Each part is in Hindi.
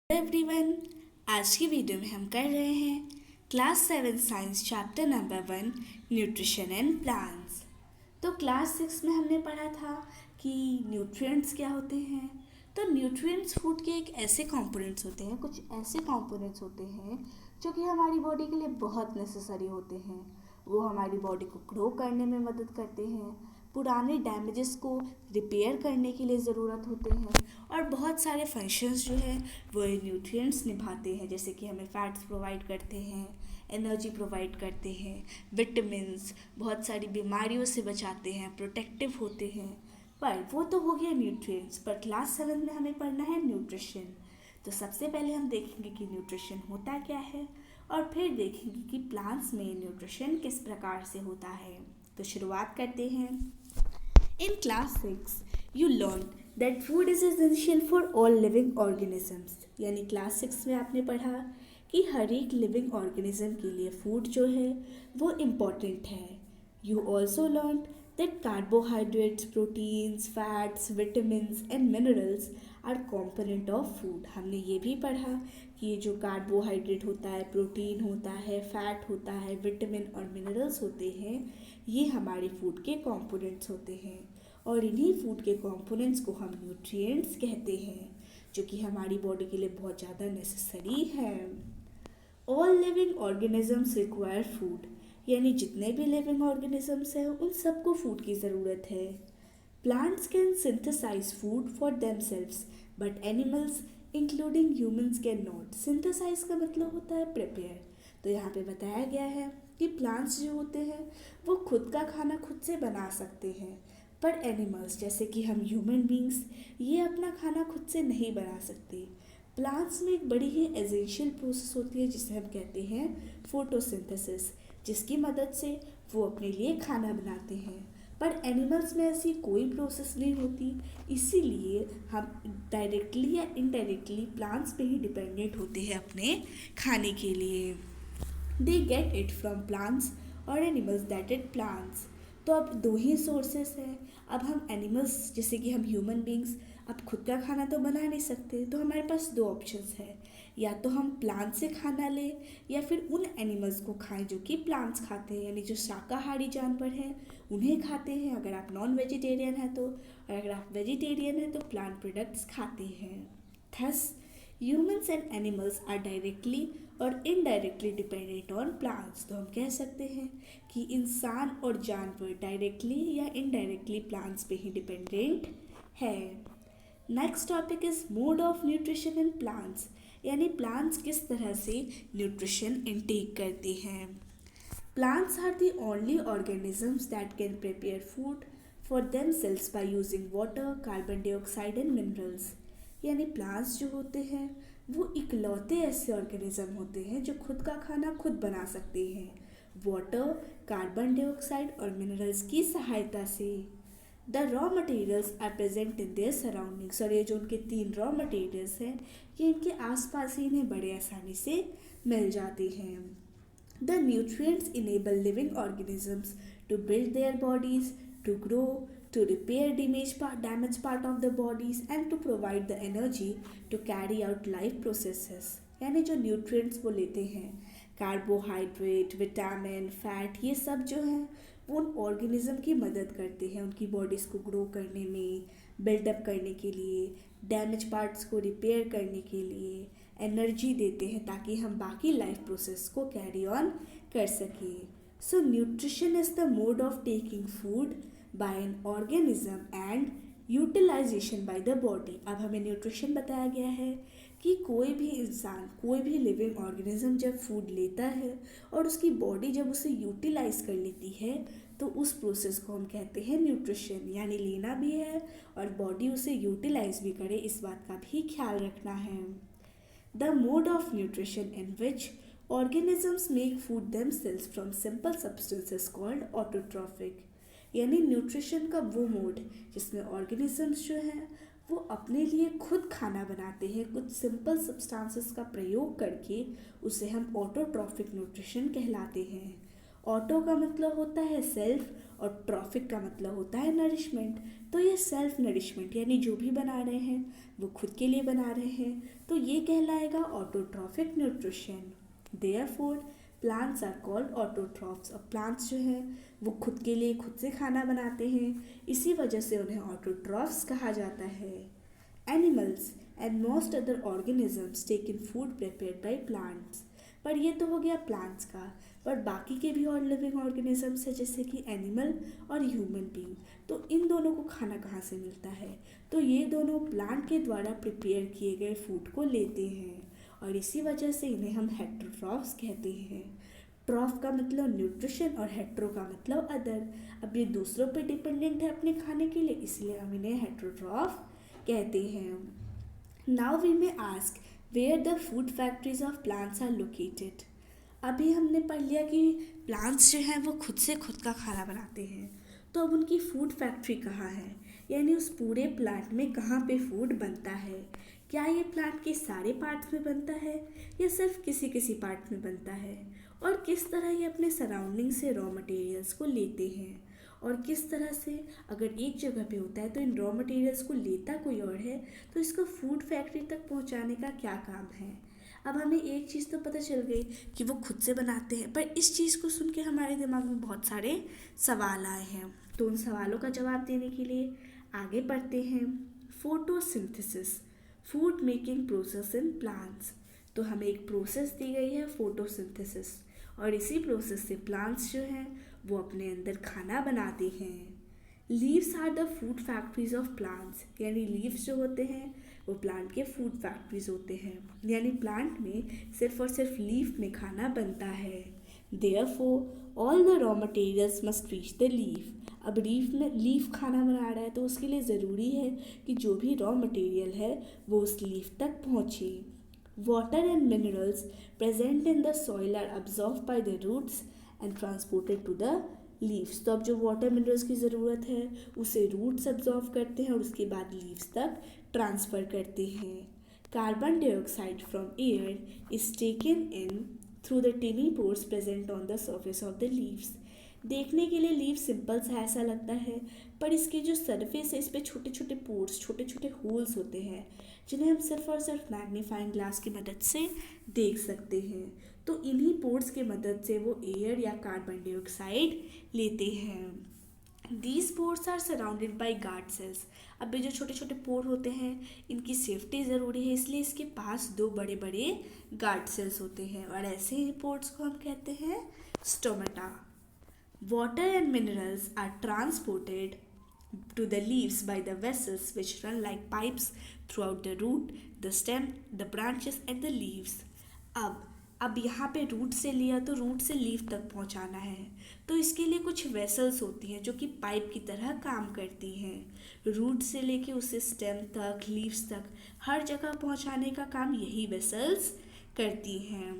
एवरीवन, आज की वीडियो में हम कर रहे हैं class 7 science chapter number 1 nutrition and plants. तो क्लास 6 में हमने पढ़ा था कि न्यूट्रिएंट्स क्या होते हैं। तो न्यूट्रिएंट्स फूड के एक ऐसे कंपोनेंट्स होते हैं, कुछ ऐसे कंपोनेंट्स होते हैं जो कि हमारी बॉडी के लिए बहुत नेसेसरी होते हैं। वो हमारी बॉडी को ग्रो करने में मदद करते हैं, पुराने डैमेजेस को रिपेयर करने के लिए ज़रूरत होते हैं और बहुत सारे फंक्शंस जो है वो न्यूट्रिएंट्स निभाते हैं, जैसे कि हमें फैट्स प्रोवाइड करते हैं, एनर्जी प्रोवाइड करते हैं, विटामिन्स, बहुत सारी बीमारियों से बचाते हैं, प्रोटेक्टिव होते हैं। पर वो तो हो गया न्यूट्रिएंट्स, पर क्लास 7 में हमें पढ़ना है न्यूट्रिशन। तो सबसे पहले हम देखेंगे कि न्यूट्रिशन होता क्या है और फिर देखेंगे कि प्लांट्स में न्यूट्रिशन किस प्रकार से होता है। तो शुरुआत करते हैं। In class 6, you learned that food is essential for all living organisms. यानी क्लास 6 में आपने पढ़ा कि हर एक लिविंग ऑर्गेनिज्म के लिए फूड जो है वो इम्पॉर्टेंट है। You also learned that carbohydrates, proteins, fats, vitamins and minerals are component of food. हमने ये भी पढ़ा कि ये जो कार्बोहाइड्रेट होता है, प्रोटीन होता है, फैट होता है, विटामिन और मिनरल्स होते हैं, ये हमारे फूड के कंपोनेंट्स होते हैं और इन्हीं फूड के कंपोनेंट्स को हम न्यूट्रिएंट्स कहते हैं, जो कि हमारी बॉडी के लिए बहुत ज़्यादा नेसेसरी है। All living organisms require food, यानी जितने भी लिविंग ऑर्गेनिजम्स हैं उन सबको फूड की ज़रूरत है। Plants can synthesize food for themselves but animals including humans can not. Synthesize का मतलब होता है प्रिपेयर। तो यहाँ पे बताया गया है कि प्लांट्स जो होते हैं वो खुद का खाना खुद से बना सकते हैं, पर एनिमल्स जैसे कि हम ह्यूमन बींग्स ये अपना खाना खुद से नहीं बना सकते। प्लांट्स में एक बड़ी ही एसेंशियल प्रोसेस होती है जिसे हम कहते हैं फोटोसिंथेसिस, जिसकी मदद से वो अपने लिए खाना बनाते हैं। पर एनिमल्स में ऐसी कोई प्रोसेस नहीं होती, इसीलिए हम डायरेक्टली या इनडायरेक्टली प्लांट्स पे ही डिपेंडेंट होते हैं अपने खाने के लिए। They get it from plants और एनिमल्स दैट इट प्लांट्स। तो अब दो ही सोर्सेस हैं। अब हम एनिमल्स जैसे कि हम ह्यूमन बींग्स अब खुद का खाना तो बना नहीं सकते, तो हमारे पास दो ऑप्शंस है, या तो हम प्लांट से खाना लें या फिर उन एनिमल्स को खाएं जो कि प्लांट्स खाते हैं, यानी जो शाकाहारी जानवर हैं उन्हें खाते हैं अगर आप नॉन वेजिटेरियन हैं तो, और अगर आप वेजिटेरियन हैं तो प्लांट प्रोडक्ट्स खाते हैं। Thus humans and animals are directly और इनडायरेक्टली डिपेंडेंट ऑन प्लांट्स। तो हम कह सकते हैं कि इंसान और जानवर डायरेक्टली या इनडायरेक्टली प्लांट्स पे ही डिपेंडेंट है। Next topic is mode of nutrition in plants, यानी प्लांट्स किस तरह से न्यूट्रिशन इनटेक करते हैं। Plants are the only organisms that can prepare food for themselves by using water, carbon dioxide and minerals. यानी प्लांट्स जो होते हैं वो इकलौते ऐसे ऑर्गेनिज्म होते हैं जो खुद का खाना खुद बना सकते हैं वाटर, कार्बन डाइऑक्साइड और मिनरल्स की सहायता से। The raw materials are present in their surroundings, और ये जो उनके 3 रॉ मटेरियल्स हैं ये इनके आसपास ही इन्हें बड़े आसानी से मिल जाते हैं। The nutrients enable living organisms to build their bodies, to grow, to repair damaged part of the bodies and to provide the energy to carry out life processes। यानी जो न्यूट्रिएंट्स वो लेते हैं, कार्बोहाइड्रेट, विटामिन, फैट, ये सब जो हैं वो उन ऑर्गेनिज्म की मदद करते हैं उनकी बॉडीज़ को ग्रो करने में, बिल्डअप करने के लिए, डैमेज पार्ट्स को रिपेयर करने के लिए, एनर्जी देते हैं ताकि हम बाकी लाइफ प्रोसेस को कैरी ऑन कर सकें। So nutrition is the mode of taking food by an organism and utilization by the body। अब हमें न्यूट्रिशन बताया गया है कि कोई भी इंसान, कोई भी लिविंग ऑर्गेनिज्म जब फूड लेता है और उसकी बॉडी जब उसे यूटिलाइज कर लेती है तो उस प्रोसेस को हम कहते हैं न्यूट्रिशन। यानी लेना भी है और बॉडी उसे यूटिलाइज भी करे, इस बात का भी ख्याल रखना है। The mode of nutrition in which organisms make food themselves from simple substances called autotrophic। यानी न्यूट्रिशन का वो मोड जिसमें ऑर्गेनिजम्स जो हैं वो अपने लिए खुद खाना बनाते हैं कुछ सिंपल सब्सटेंसेस का प्रयोग करके, उसे हम ऑटोट्रॉफिक न्यूट्रिशन कहलाते हैं। ऑटो का मतलब होता है सेल्फ और ट्रॉफिक का मतलब होता है नरिशमेंट। तो ये सेल्फ नरिशमेंट यानी जो भी बना रहे हैं वो खुद के लिए बना रहे हैं, तो ये कहलाएगा autotrophic nutrition. Therefore plants are called autotrophs. और प्लांट्स जो हैं वो खुद के लिए खुद से खाना बनाते हैं, इसी वजह से उन्हें ऑटोट्रॉफ्स कहा जाता है। Animals and most other organisms take in food prepared by plants. पर ये तो हो गया प्लांट्स का, पर बाकी के भी और लिविंग ऑर्गेनिजम्स है जैसे कि एनिमल और ह्यूमन बीइंग। तो इन दोनों को खाना कहाँ से मिलता है? तो ये दोनों प्लांट के द्वारा प्रिपेयर किए गए फूड को लेते हैं, और इसी वजह से इन्हें हम हेटेरोट्रॉफ्स कहते हैं। ट्रॉफ का मतलब न्यूट्रिशन और हेट्रो का मतलब अदर। अब ये दूसरों पे डिपेंडेंट है अपने खाने के लिए, इसलिए हम इन्हें हेटेरोट्रॉफ कहते हैं। Now we may ask where the food factories of plants are located. अभी हमने पढ़ लिया कि प्लांट्स जो हैं वो खुद से खुद का खाना बनाते हैं, तो अब उनकी फूड फैक्ट्री कहाँ है, यानी उस पूरे प्लांट में कहाँ पे फूड बनता है। क्या ये प्लांट के सारे पार्ट्स में बनता है या सिर्फ किसी किसी पार्ट में बनता है, और किस तरह ये अपने सराउंडिंग से रॉ मटेरियल्स को लेते हैं, और किस तरह से अगर एक जगह पे होता है तो इन रॉ मटेरियल्स को लेता कोई और है, तो इसको फूड फैक्ट्री तक पहुंचाने का क्या काम है। अब हमें एक चीज़ तो पता चल गई कि वो खुद से बनाते हैं, पर इस चीज़ को सुन के हमारे दिमाग में बहुत सारे सवाल आए हैं। तो उन सवालों का जवाब देने के लिए आगे बढ़ते हैं। Photosynthesis, food making process in plants. तो हमें एक प्रोसेस दी गई है फोटोसिंथेसिस, और इसी प्रोसेस से प्लांट्स जो हैं वो अपने अंदर खाना बनाते हैं। Leaves are the food factories of plants, यानी लीव्स जो होते हैं वो प्लांट के फूड फैक्ट्रीज होते हैं, यानी प्लांट में सिर्फ और सिर्फ लीफ में खाना बनता है। Therefore all the raw materials must reach the leaf. अब लीफ खाना बना रहा है तो उसके लिए ज़रूरी है कि जो भी रॉ मटेरियल है वो उस लीफ तक पहुँचे। Water and minerals present in the soil are absorb by the roots and transported to the leaves. तो अब जो वाटर मिनरल्स की ज़रूरत है उसे रूट्स अब्जॉर्व करते हैं और उसके बाद लीव्स तक ट्रांसफ़र करते हैं। Carbon dioxide from air is taken in through the टिनी pores present on the surface of the leaves. देखने के लिए लीव सिंपल सा ऐसा लगता है, पर इसकी जो सरफेस है इस पर छोटे छोटे पोर्स, छोटे छोटे होल्स होते हैं जिन्हें हम सिर्फ और सिर्फ मैग्नीफाइंग ग्लास की मदद से देख सकते हैं। तो इन्हीं पोर्स की मदद से वो एयर या कार्बन डाइऑक्साइड लेते हैं। These pores are surrounded by guard cells. अब ये जो छोटे छोटे पोर होते हैं इनकी सेफ्टी ज़रूरी है, इसलिए इसके पास दो बड़े बड़े गार्ड सेल्स होते हैं, और ऐसे ही पोर्स को हम कहते हैं stomata. Water and minerals are transported to the leaves by the vessels which run like pipes throughout the root, the stem, the branches and the leaves. अब यहाँ पे रूट से लिया तो रूट से लीफ तक पहुँचाना है, तो इसके लिए कुछ वेसल्स होती हैं जो कि पाइप की तरह काम करती हैं। रूट से लेके उसे स्टेम तक, लीव्स तक, हर जगह पहुँचाने का काम यही वेसल्स करती हैं।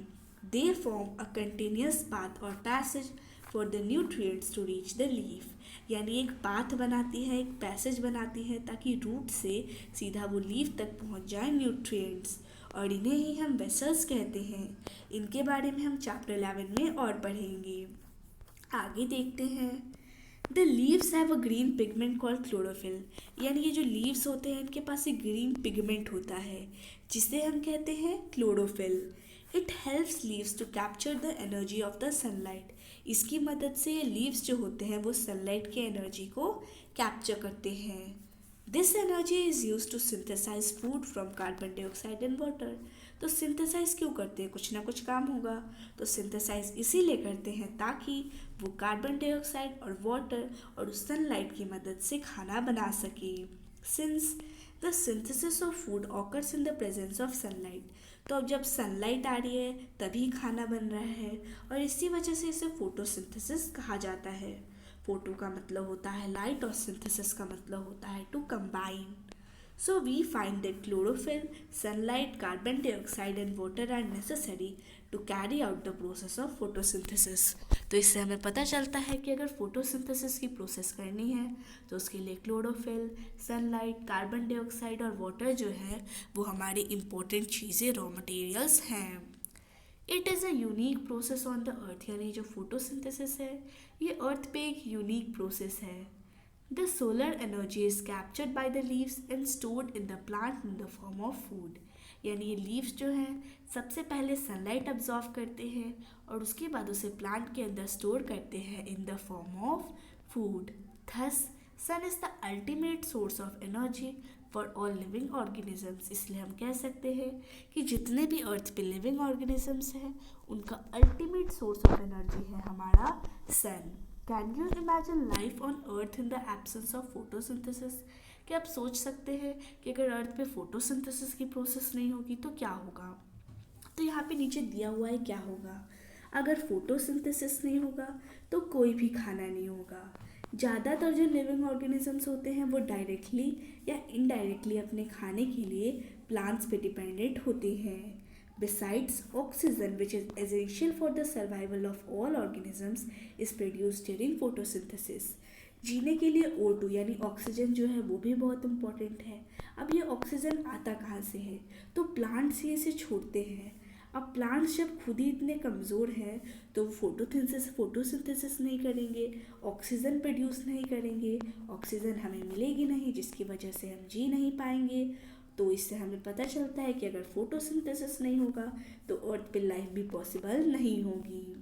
They form a continuous path और passage for the nutrients to reach the leaf, यानी एक पाथ बनाती है, एक पैसेज बनाती है ताकि रूट से सीधा वो लीफ तक पहुंच जाए न्यूट्रिएंट्स, और इन्हें ही हम वेसल्स कहते हैं। इनके बारे में हम चैप्टर 11 में और पढ़ेंगे। आगे देखते हैं। The leaves have a green pigment called chlorophyll, यानी ये जो लीव्स होते हैं इनके पास एक ग्रीन पिगमेंट होता है जिसे हम कहते हैं chlorophyll. It helps leaves to capture the energy of the sunlight. इसकी मदद से ये लीव्स जो होते हैं वो सनलाइट की एनर्जी को कैप्चर करते हैं। This energy is use to synthesize food from carbon dioxide and water. तो सिंथेसाइज क्यों करते हैं? कुछ ना कुछ काम होगा, तो सिंथेसाइज इसीलिए करते हैं ताकि वो कार्बन डाइऑक्साइड और वाटर और सनलाइट की मदद से खाना बना सके। Since the synthesis of food occurs in the presence of sunlight, तो अब जब सनलाइट आ रही है तभी खाना बन रहा है, और इसी वजह से इसे फोटोसिंथेसिस कहा जाता है। फोटो का मतलब होता है लाइट और सिंथेसिस का मतलब होता है to combine. So we find that chlorophyll, sunlight, carbon dioxide and water are necessary to carry out the process of photosynthesis. तो इससे हमें पता चलता है कि अगर फोटोसिंथेसिस की प्रोसेस करनी है तो उसके लिए क्लोरोफिल, सनलाइट, कार्बन डाइऑक्साइड और वाटर जो है वो हमारी इम्पोर्टेंट चीज़ें, रॉ मटेरियल्स हैं। It is a unique process on the earth, यानी जो फोटोसिंथेसिस है ये अर्थ पे एक यूनिक प्रोसेस है. The solar energy is captured by the leaves and stored in the plant in the form of food. यानी ये लीव्स जो हैं सबसे पहले सनलाइट अब्जॉर्व करते हैं और उसके बाद उसे प्लांट के अंदर स्टोर करते हैं in the form of food. Thus sun is the ultimate source of energy for all living organisms. इसलिए हम कह सकते हैं कि जितने भी अर्थ पे लिविंग ऑर्गेनिजम्स हैं उनका अल्टीमेट सोर्स ऑफ एनर्जी है हमारा sun. Can you imagine life on earth in the absence of photosynthesis? क्या आप सोच सकते हैं कि अगर अर्थ पे फोटोसिंथेसिस की प्रोसेस नहीं होगी तो क्या होगा? तो यहाँ पे नीचे दिया हुआ है क्या होगा. अगर फोटोसिंथेसिस नहीं होगा तो कोई भी खाना नहीं होगा. ज़्यादातर जो लिविंग ऑर्गेनिजम्स होते हैं वो डायरेक्टली या इनडायरेक्टली अपने खाने के लिए प्लांट्स पे डिपेंडेंट होते हैं. Besides, oxygen, which is essential for the survival of all organisms, is produced during photosynthesis. जीने के लिए O2 यानी ऑक्सीजन जो है वो भी बहुत इम्पोर्टेंट है. अब ये ऑक्सीजन आता कहाँ से है? तो प्लांट्स ही इसे छोड़ते हैं. अब प्लांट्स जब खुद ही इतने कमज़ोर हैं तो फोटोसिंथेसिस नहीं करेंगे, ऑक्सीजन प्रोड्यूस नहीं करेंगे, ऑक्सीजन हमें मिलेगी नहीं जिसकी वजह से हम जी नहीं पाएंगे. तो इससे हमें पता चलता है कि अगर फोटोसिंथेसिस नहीं होगा तो अर्थ पे लाइफ भी पॉसिबल नहीं होगी.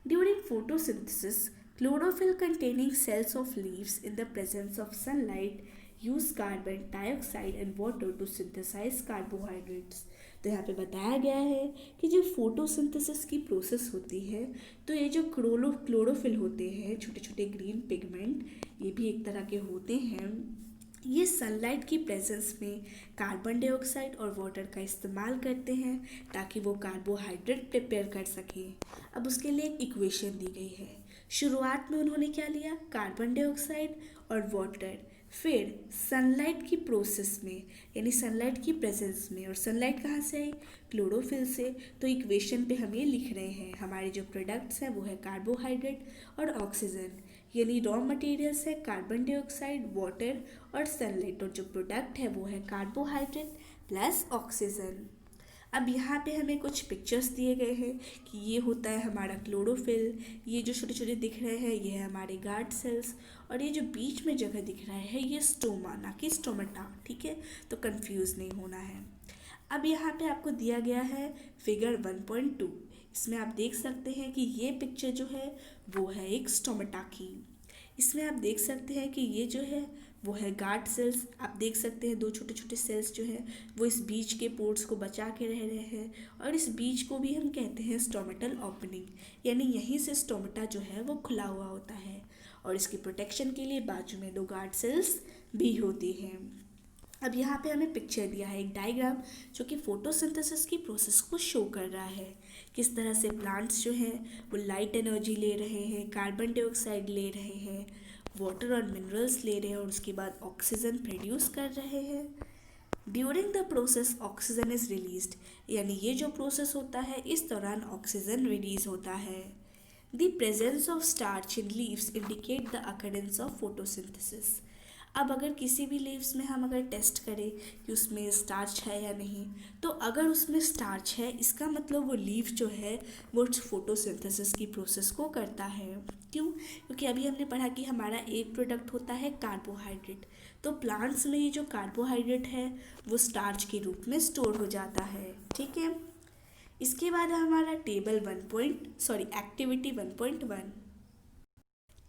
During photosynthesis chlorophyll containing cells of leaves in the presence of sunlight use carbon dioxide and water to synthesize carbohydrates. तो यहाँ पे बताया गया है कि जब फोटोसिंथेसिस की प्रोसेस होती है तो ये जो क्लोरोफिल होते हैं छोटे छोटे ग्रीन पिगमेंट ये भी एक तरह के होते हैं. ये सनलाइट की प्रेजेंस में कार्बन डाइऑक्साइड और वाटर का इस्तेमाल करते हैं ताकि वो कार्बोहाइड्रेट प्रिपेयर कर सकें. अब उसके लिए एक इक्वेशन दी गई है. शुरुआत में उन्होंने क्या लिया? कार्बन डाइऑक्साइड और वाटर. फिर सनलाइट की प्रोसेस में यानी सनलाइट की प्रेजेंस में, और सनलाइट कहाँ से आई? क्लोरोफिल से. तो इक्वेशन पे हम ये लिख रहे हैं हमारे जो प्रोडक्ट्स हैं वो है कार्बोहाइड्रेट और ऑक्सीजन. यानी रॉ मटेरियल्स है कार्बन डाइऑक्साइड, वाटर और सनलाइट, और जो प्रोडक्ट है वो है कार्बोहाइड्रेट प्लस ऑक्सीजन. अब यहाँ पे हमें कुछ पिक्चर्स दिए गए हैं कि ये होता है हमारा क्लोरोफिल, ये जो छोटे छोटे दिख रहे हैं ये है हमारे गार्ड सेल्स, और ये जो बीच में जगह दिख रहा है ये स्टोमा ना कि स्टोमेटा. ठीक है, तो कंफ्यूज नहीं होना है. अब यहाँ पे आपको दिया गया है फिगर 1.2. इसमें आप देख सकते हैं कि ये पिक्चर जो है वो है एक स्टोमेटा की. इसमें आप देख सकते हैं कि ये जो है वो है गार्ड सेल्स. आप देख सकते हैं दो छोटे छोटे सेल्स जो है वो इस बीच के पोर्ट्स को बचा के रह रहे हैं, और इस बीच को भी हम कहते हैं स्टोमेटल ओपनिंग, यानी यहीं से स्टोमेटा जो है वो खुला हुआ होता है, और इसकी प्रोटेक्शन के लिए बाजू में दो गार्ड सेल्स भी होती हैं. अब यहाँ पे हमें पिक्चर दिया है एक डायग्राम जो कि फोटोसिंथेसिस की प्रोसेस को शो कर रहा है. किस तरह से प्लांट्स जो हैं वो लाइट एनर्जी ले रहे हैं, कार्बन डाइऑक्साइड ले रहे हैं, वाटर और मिनरल्स ले रहे हैं, और उसके बाद ऑक्सीजन प्रोड्यूस कर रहे हैं. During the process oxygen is released, यानी ये जो प्रोसेस होता है इस दौरान ऑक्सीजन रिलीज होता है. The presence of starch in leaves indicate the occurrence of photosynthesis. अब अगर किसी भी लीव्स में हम अगर टेस्ट करें कि उसमें स्टार्च है या नहीं, तो अगर उसमें स्टार्च है इसका मतलब वो लीव जो है वो फोटोसिंथेसिस की प्रोसेस को करता है. क्यों? क्योंकि अभी हमने पढ़ा कि हमारा एक प्रोडक्ट होता है कार्बोहाइड्रेट, तो प्लांट्स में ये जो कार्बोहाइड्रेट है वो स्टार्च के रूप में स्टोर हो जाता है. ठीक है, इसके बाद हमारा activity 1.1.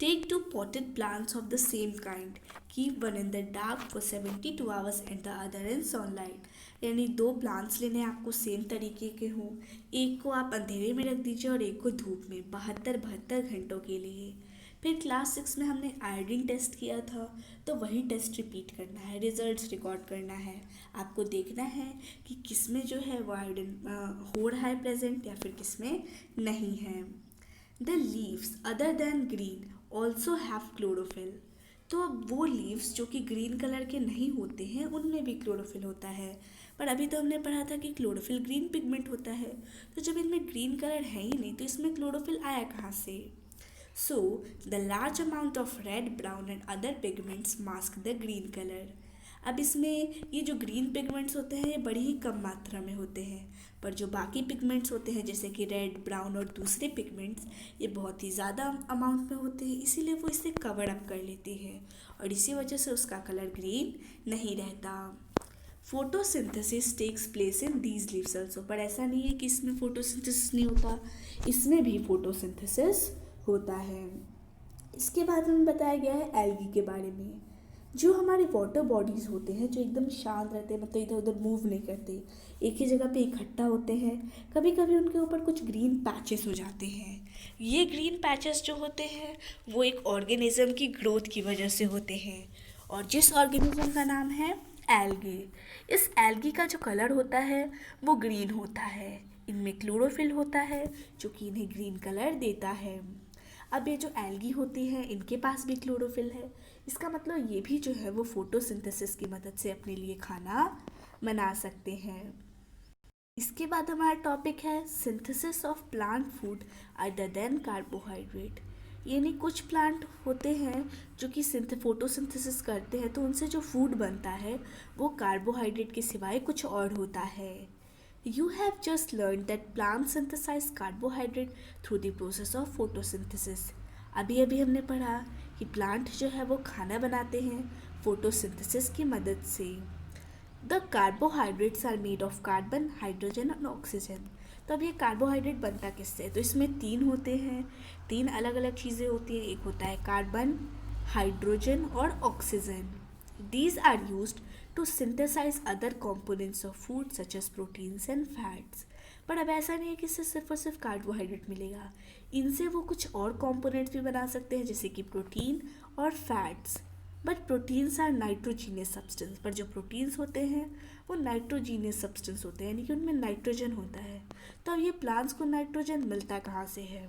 Take two potted plants of the same kind. Keep one in the dark for 72 hours and the other in sunlight. यानी दो प्लांट्स लेने आपको सेम तरीके के हों, एक को आप अंधेरे में रख दीजिए और एक को धूप में 72 घंटों के लिए. फिर क्लास 6 में हमने आयोडीन टेस्ट किया था, तो वही टेस्ट रिपीट करना है, रिजल्ट्स रिकॉर्ड करना है. आपको देखना है कि किस में जो है वो आयोडीन हो रहा है प्रेजेंट या फिर किस में नहीं है. The leaves other than green also have chlorophyll. तो अब वो लीव्स जो कि ग्रीन कलर के नहीं होते हैं उनमें भी क्लोरोफिल होता है. पर अभी तो हमने पढ़ा था कि क्लोरोफिल ग्रीन पिगमेंट होता है, तो जब इनमें ग्रीन कलर है ही नहीं तो इसमें क्लोरोफिल आया कहाँ से? So the large amount of red, brown and other pigments mask the green colour. अब इसमें ये जो ग्रीन पिगमेंट्स होते हैं ये बड़ी ही कम मात्रा में होते हैं, पर जो बाकी पिगमेंट्स होते हैं जैसे कि रेड, ब्राउन और दूसरे पिगमेंट्स ये बहुत ही ज़्यादा अमाउंट में होते हैं, इसीलिए वो इसे कवर अप कर लेती है और इसी वजह से उसका कलर ग्रीन नहीं रहता। Photosynthesis takes place in these leaves also, पर ऐसा नहीं है कि इसमें फोटोसिंथेसिस नहीं होता, इसमें भी फोटोसिंथेसिस होता है। इसके बाद हमें बताया गया है एल्गी के बारे में। जो हमारे वाटर बॉडीज़ होते हैं जो एकदम शांत रहते हैं, मतलब इधर उधर मूव नहीं करते, एक ही जगह पे इकट्ठा होते हैं, कभी कभी उनके ऊपर कुछ ग्रीन पैचेस हो जाते हैं। ये ग्रीन पैचेस जो होते हैं वो एक ऑर्गेनिज्म की ग्रोथ की वजह से होते हैं और जिस ऑर्गेनिज्म का नाम है एल्गी। इस एल्गी का जो कलर होता है वो ग्रीन होता है। इनमें क्लोरोफिल होता है जो कि इन्हें ग्रीन कलर देता है। अब ये जो एल्गी होती है इनके पास भी क्लोरोफिल है, इसका मतलब ये भी जो है वो फोटोसिंथेसिस की मदद से अपने लिए खाना बना सकते हैं। इसके बाद हमारा टॉपिक है synthesis of plant food other than carbohydrate. यानी कुछ प्लांट होते हैं जो कि फोटोसिंथेसिस करते हैं तो उनसे जो फूड बनता है वो कार्बोहाइड्रेट के सिवाय कुछ और होता है। You have just learned that plants synthesize carbohydrate through the process of photosynthesis. अभी अभी हमने पढ़ा कि प्लांट जो है वो खाना बनाते हैं फोटोसिंथेसिस की मदद से। The carbohydrates are made of carbon, hydrogen और ऑक्सीजन। तो अब ये कार्बोहाइड्रेट बनता किससे? तो इसमें तीन होते हैं, तीन अलग अलग चीज़ें होती हैं। एक होता है कार्बन, हाइड्रोजन और oxygen. These are used to synthesize other components of food such as proteins and fats. पर अब ऐसा नहीं है कि इससे सिर्फ और सिर्फ कार्बोहाइड्रेट मिलेगा, इनसे वो कुछ और कंपोनेंट्स भी बना सकते हैं जैसे कि प्रोटीन और fats. But proteins are nitrogenous substance, पर जो प्रोटीन्स होते हैं वो नाइट्रोजीनियस सब्सटेंस होते हैं, यानी कि उनमें नाइट्रोजन होता है। तो अब ये प्लांट्स को नाइट्रोजन मिलता कहाँ से है?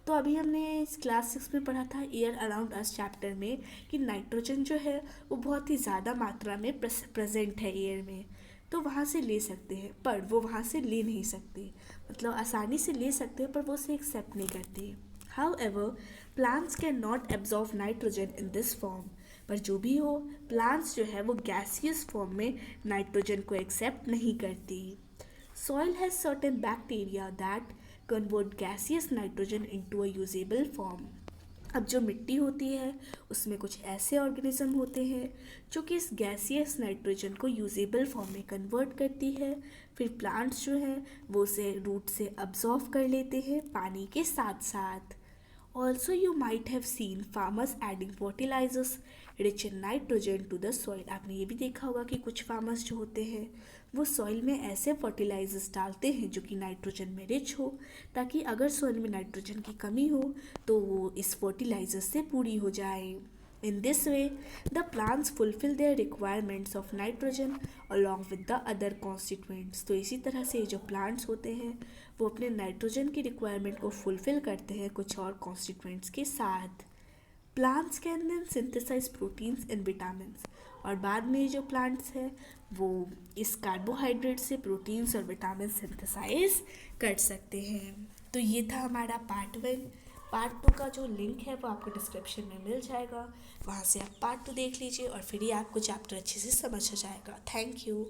तो अभी हमने इस क्लास 6 में पढ़ा था एयर अराउंड अस चैप्टर में कि नाइट्रोजन जो है वो बहुत ही ज़्यादा मात्रा में प्रेजेंट है एयर में, तो वहाँ से ले सकते हैं, पर वो वहाँ से ले नहीं सकते, मतलब आसानी से ले सकते हैं पर वो उसे एक्सेप्ट नहीं करते। However plants can not absorb nitrogen in this form, पर जो भी हो प्लांट्स जो है वो गैसियस फॉर्म में नाइट्रोजन को एक्सेप्ट नहीं करती। Soil has certain bacteria that convert gaseous nitrogen into a usable form. अब जो मिट्टी होती है उसमें कुछ ऐसे ऑर्गेनिज्म होते हैं जो कि इस गैसियस नाइट्रोजन को यूजेबल फॉर्म में कन्वर्ट करती है, फिर प्लांट्स जो हैं वो उसे रूट से अब्जॉर्व कर लेते हैं पानी के साथ साथ। Also you might have seen farmers adding fertilizers rich in nitrogen to the soil. आपने ये भी देखा होगा कि कुछ फार्मर्स जो होते हैं वो सॉइल में ऐसे फर्टिलाइजर्स डालते हैं जो कि नाइट्रोजन में रिच हो, ताकि अगर सॉइल में नाइट्रोजन की कमी हो तो वो इस फर्टिलाइजर से पूरी हो जाए। In this way the plants fulfil there requirements of nitrogen along with the other constituents. तो इसी तरह से जो प्लांट्स होते हैं वो अपने नाइट्रोजन की रिक्वायरमेंट को फुलफिल करते हैं कुछ और कॉन्स्टिट्यूएंट्स के साथ। Plants can then synthesize proteins and vitamins, और बाद में जो प्लांट्स हैं वो इस कार्बोहाइड्रेट से प्रोटीन्स और विटामिन सिंथेसाइज कर सकते हैं। तो ये था हमारा पार्ट 1। पार्ट 2 का जो लिंक है वो आपको डिस्क्रिप्शन में मिल जाएगा, वहाँ से आप पार्ट 2 देख लीजिए और फिर ही आपको चैप्टर अच्छे से समझ आ जाएगा। Thank you.